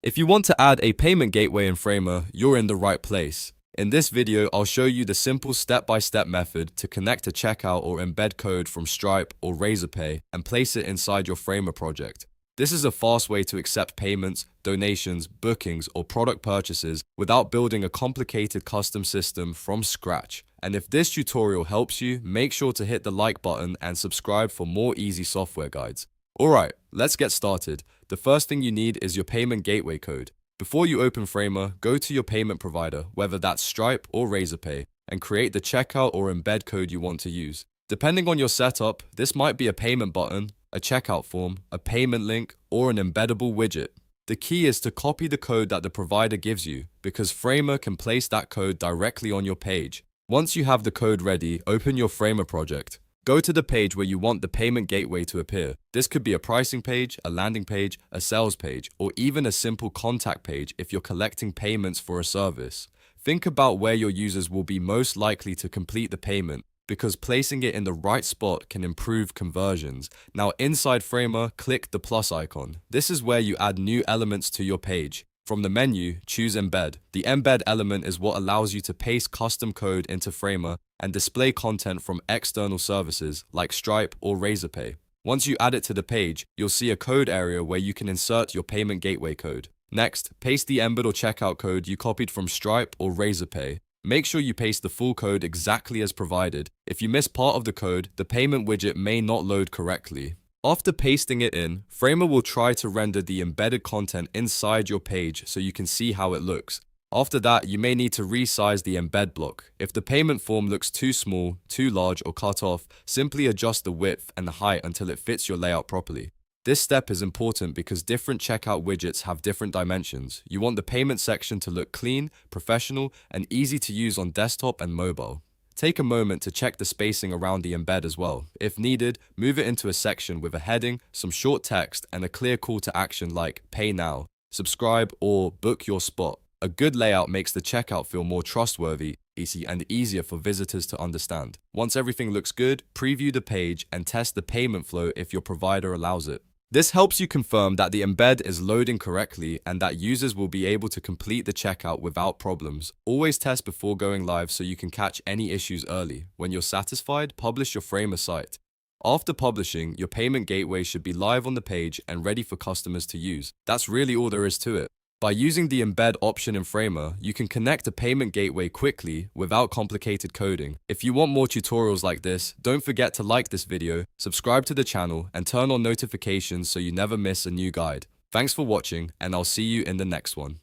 If you want to add a payment gateway in Framer, you're in the right place. In this video, I'll show you the simple step-by-step method to connect a checkout or embed code from Stripe or Razorpay and place it inside your Framer project. This is a fast way to accept payments, donations, bookings, or product purchases without building a complicated custom system from scratch. And if this tutorial helps you, make sure to hit the like button and subscribe for more easy software guides. Alright, let's get started. The first thing you need is your payment gateway code. Before you open Framer, go to your payment provider, whether that's Stripe or Razorpay, and create the checkout or embed code you want to use. Depending on your setup, this might be a payment button, a checkout form, a payment link, or an embeddable widget. The key is to copy the code that the provider gives you, because Framer can place that code directly on your page. Once you have the code ready, open your Framer project. Go to the page where you want the payment gateway to appear. This could be a pricing page, a landing page, a sales page, or even a simple contact page if you're collecting payments for a service. Think about where your users will be most likely to complete the payment, because placing it in the right spot can improve conversions. Now inside Framer, click the plus icon. This is where you add new elements to your page. From the menu, choose Embed. The Embed element is what allows you to paste custom code into Framer and display content from external services like Stripe or Razorpay. Once you add it to the page, you'll see a code area where you can insert your payment gateway code. Next, paste the Embed or checkout code you copied from Stripe or Razorpay. Make sure you paste the full code exactly as provided. If you miss part of the code, the payment widget may not load correctly. After pasting it in, Framer will try to render the embedded content inside your page so you can see how it looks. After that, you may need to resize the embed block. If the payment form looks too small, too large, or cut off, simply adjust the width and the height until it fits your layout properly. This step is important because different checkout widgets have different dimensions. You want the payment section to look clean, professional, and easy to use on desktop and mobile. Take a moment to check the spacing around the embed as well. If needed, move it into a section with a heading, some short text, and a clear call to action like pay now, subscribe, or book your spot. A good layout makes the checkout feel more trustworthy, easy, and easier for visitors to understand. Once everything looks good, preview the page and test the payment flow if your provider allows it. This helps you confirm that the embed is loading correctly and that users will be able to complete the checkout without problems. Always test before going live so you can catch any issues early. When you're satisfied, publish your Framer site. After publishing, your payment gateway should be live on the page and ready for customers to use. That's really all there is to it. By using the embed option in Framer, you can connect a payment gateway quickly without complicated coding. If you want more tutorials like this, don't forget to like this video, subscribe to the channel, and turn on notifications so you never miss a new guide. Thanks for watching, and I'll see you in the next one.